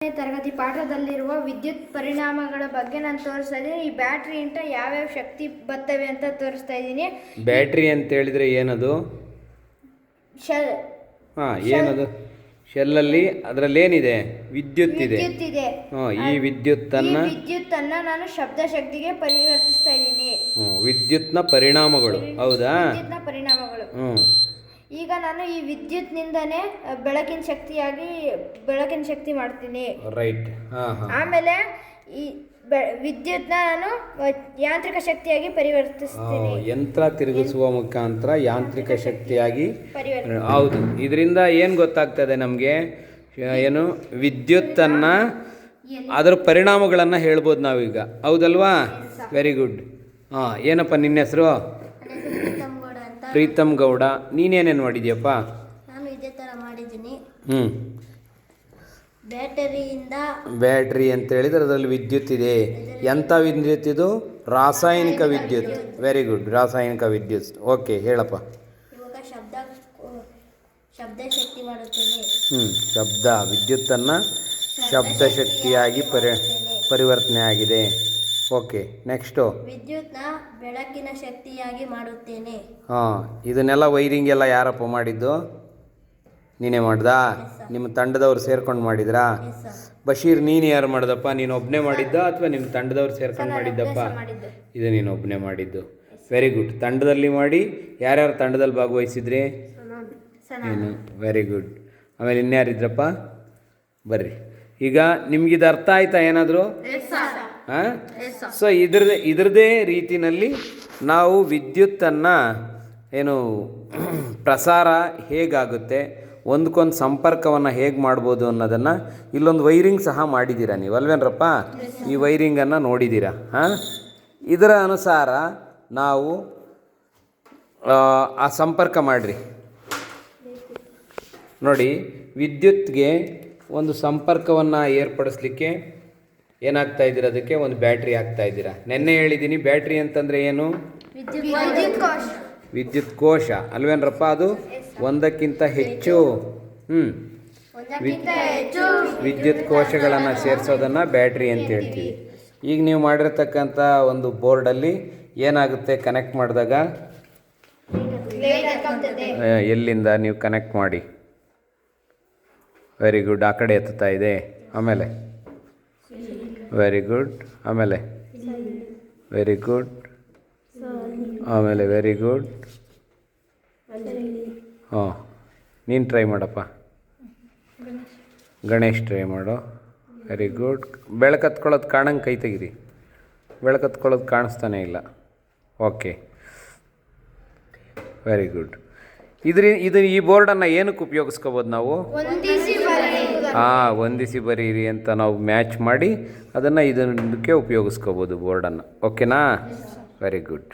ತರಗತಿ ಪಾಠದಲ್ಲಿರುವ ವಿದ್ಯುತ್ ಪರಿಣಾಮಗಳ ಬಗ್ಗೆ ನಾನು ತೋರಿಸ್ತಾ ಇದ್ದೀನಿ. ಈ ಬ್ಯಾಟ್ರಿಯಿಂದ ಯಾವ್ಯಾವ ಶಕ್ತಿ ಬರ್ತವೆ ಅಂತ ತೋರಿಸ್ತಾ ಇದ್ದೀನಿ. ಬ್ಯಾಟ್ರಿ ಅಂತ ಹೇಳಿದ್ರೆ ಏನದು? ಶೆಲ್. ಏನದು? ಶೆಲ್ಲಲ್ಲಿ ಅದರಲ್ಲಿ ಏನಿದೆ? ವಿದ್ಯುತ್ ಇದೆ. ಈ ವಿದ್ಯುತ್ತನ್ನ ನಾನು ಶಬ್ದ ಶಕ್ತಿಗೆ ಪರಿವರ್ತಿಸ್ತಾ ಇದ್ದೀನಿ. ವಿದ್ಯುತ್ನ ಪರಿಣಾಮಗಳು. ಹೌದಾ? ವಿದ್ಯುತ್ನ ಪರಿಣಾಮಗಳು. ಈಗ ನಾನು ಈ ವಿದ್ಯುತ್ನಿಂದನೇ ಬೆಳಕಿನ ಶಕ್ತಿ ಮಾಡ್ತೀನಿ. ರೈಟ್. ಆಮೇಲೆ ಈ ವಿದ್ಯುತ್ನ ನಾನು ಯಾಂತ್ರಿಕ ಶಕ್ತಿಯಾಗಿ ಪರಿವರ್ತಿಸ್ತೀನಿ. ಯಂತ್ರ ತಿರುಗಿಸುವ ಮುಖಾಂತರ ಯಾಂತ್ರಿಕ ಶಕ್ತಿಯಾಗಿ. ಹೌದು. ಇದರಿಂದ ಏನು ಗೊತ್ತಾಗ್ತದೆ ನಮಗೆ? ಏನು ವಿದ್ಯುತ್ತನ್ನ ಅದರ ಪರಿಣಾಮಗಳನ್ನು ಹೇಳ್ಬೋದು ನಾವೀಗ. ಹೌದಲ್ವಾ? Very good. ಏನಪ್ಪ ನಿನ್ನ ಹೆಸರು? ಪ್ರೀತಮ್ ಗೌಡ. ನೀನೇನೇನು ಮಾಡಿದ್ಯಪ್ಪ? ನಾನು ಇದೇ ಥರ ಮಾಡಿದ್ದೀನಿ. ಬ್ಯಾಟ್ರಿ ಅಂತ ಹೇಳಿದ್ರೆ ಅದರಲ್ಲಿ ವಿದ್ಯುತ್ ಇದೆ. ಎಂಥ ವಿದ್ಯುತ್ ಇದು? ರಾಸಾಯನಿಕ ವಿದ್ಯುತ್. Very good. ರಾಸಾಯನಿಕ ವಿದ್ಯುತ್. ಓಕೆ, ಹೇಳಪ್ಪ. ಇವಾಗ ಶಬ್ದ ಶಕ್ತಿ ಮಾಡುತ್ತೇನೆ. ಶಬ್ದ ವಿದ್ಯುತ್ತನ್ನು ಶಬ್ದ ಶಕ್ತಿಯಾಗಿ ಪರಿವರ್ತನೆ ಆಗಿದೆ. Okay, next. ವಿದ್ಯುತ್ನ ಬೆಳಕಿನ ಶಕ್ತಿಯಾಗಿ ಮಾಡುತ್ತೇನೆ. ಇದನ್ನೆಲ್ಲ ವೈರಿಂಗ್ ಎಲ್ಲ ಯಾರಪ್ಪ ಮಾಡಿದ್ದು? ನೀನೇ ಮಾಡ್ದಾ? ನಿಮ್ಮ ತಂಡದವ್ರು ಸೇರ್ಕೊಂಡು ಮಾಡಿದ್ರಾ? ಬಶೀರ್, ನೀನು ಯಾರು ಮಾಡ್ದಪ್ಪ? ನೀನು ಒಬ್ಬನೇ ಮಾಡಿದ್ದ ಅಥವಾ ನಿಮ್ಮ ತಂಡದವ್ರು ಸೇರ್ಕೊಂಡು ಮಾಡಿದ್ದಪ್ಪ? ಇದು ನೀನು ಒಬ್ಬನೇ ಮಾಡಿದ್ದು. Very good. ತಂಡದಲ್ಲಿ ಮಾಡಿ ಯಾರ್ಯಾರು ತಂಡದಲ್ಲಿ ಭಾಗವಹಿಸಿದ್ರಿ? ಏನು? Very good. ಆಮೇಲೆ ಇನ್ಯಾರಿದ್ರಪ್ಪ? ಬರ್ರಿ. ಈಗ ನಿಮ್ಗಿದು ಅರ್ಥ ಆಯ್ತಾ ಏನಾದರೂ? ಸೊ ಇದ್ರದ್ದೇ ರೀತಿಯಲ್ಲಿ ನಾವು ವಿದ್ಯುತ್ತನ್ನು ಏನು ಪ್ರಸಾರ ಹೇಗಾಗುತ್ತೆ, ಒಂದಕ್ಕೊಂದು ಸಂಪರ್ಕವನ್ನು ಹೇಗೆ ಮಾಡ್ಬೋದು ಅನ್ನೋದನ್ನು ಇಲ್ಲೊಂದು ವೈರಿಂಗ್ ಸಹ ಮಾಡಿದ್ದೀರಾ ನೀವು, ಅಲ್ವೇನ್ರಪ್ಪ? ಈ ವೈರಿಂಗನ್ನು ನೋಡಿದ್ದೀರಾ. ಇದರ ಅನುಸಾರ ನಾವು ಆ ಸಂಪರ್ಕ ಮಾಡಿರಿ. ನೋಡಿ, ವಿದ್ಯುತ್ಗೆ ಒಂದು ಸಂಪರ್ಕವನ್ನು ಏರ್ಪಡಿಸ್ಲಿಕ್ಕೆ ಏನಾಗ್ತಾ ಇದ್ದೀರಾ? ಅದಕ್ಕೆ ಒಂದು ಬ್ಯಾಟ್ರಿ ಹಾಕ್ತಾ ಇದ್ದೀರಾ. ನೆನ್ನೆ ಹೇಳಿದ್ದೀನಿ, ಬ್ಯಾಟ್ರಿ ಅಂತಂದರೆ ಏನು? ವಿದ್ಯುತ್ ಕೋಶ, ಅಲ್ವೇನ್ರಪ್ಪ? ಅದು ಒಂದಕ್ಕಿಂತ ಹೆಚ್ಚು ವಿದ್ಯುತ್ ಕೋಶಗಳನ್ನು ಸೇರಿಸೋದನ್ನು ಬ್ಯಾಟ್ರಿ ಅಂತ ಹೇಳ್ತೀವಿ. ಈಗ ನೀವು ಮಾಡಿರ್ತಕ್ಕಂಥ ಒಂದು ಬೋರ್ಡಲ್ಲಿ ಏನಾಗುತ್ತೆ ಕನೆಕ್ಟ್ ಮಾಡಿದಾಗ? ಎಲ್ಲಿಂದ ನೀವು ಕನೆಕ್ಟ್ ಮಾಡಿ. Very good. ಆ ಕಡೆ ಎತ್ತುತ್ತಾ ಇದೆ. ಆಮೇಲೆ ವೆರಿ ಗುಡ್. ಆಮೇಲೆ ವೆರಿ ಗುಡ್. ಆಮೇಲೆ ವೆರಿ ಗುಡ್. ನೀನು ಟ್ರೈ ಮಾಡಪ್ಪ. ಗಣೇಶ್ ಟ್ರೈ ಮಾಡು. Very good. ಬೆಳಕತ್ಕೊಳ್ಳೋದು ಕಾಣಂಗೆ ಕೈ ತೆಗೀರಿ. ಬೆಳಕತ್ಕೊಳ್ಳೋದು ಕಾಣಿಸ್ತಾನೆ ಇಲ್ಲ. Okay, very good. ಈ ಬೋರ್ಡನ್ನು ಏನಕ್ಕೆ ಉಪಯೋಗಿಸ್ಕೋಬೋದು ನಾವು? ಹೊಂದಿಸಿ ಬರೀರಿ ಅಂತ ನಾವು ಮ್ಯಾಚ್ ಮಾಡಿ ಅದನ್ನು ಇದಕ್ಕೆ ಉಪಯೋಗಿಸ್ಕೋಬೋದು ಬೋರ್ಡನ್ನು. ಓಕೆನಾ? Very good.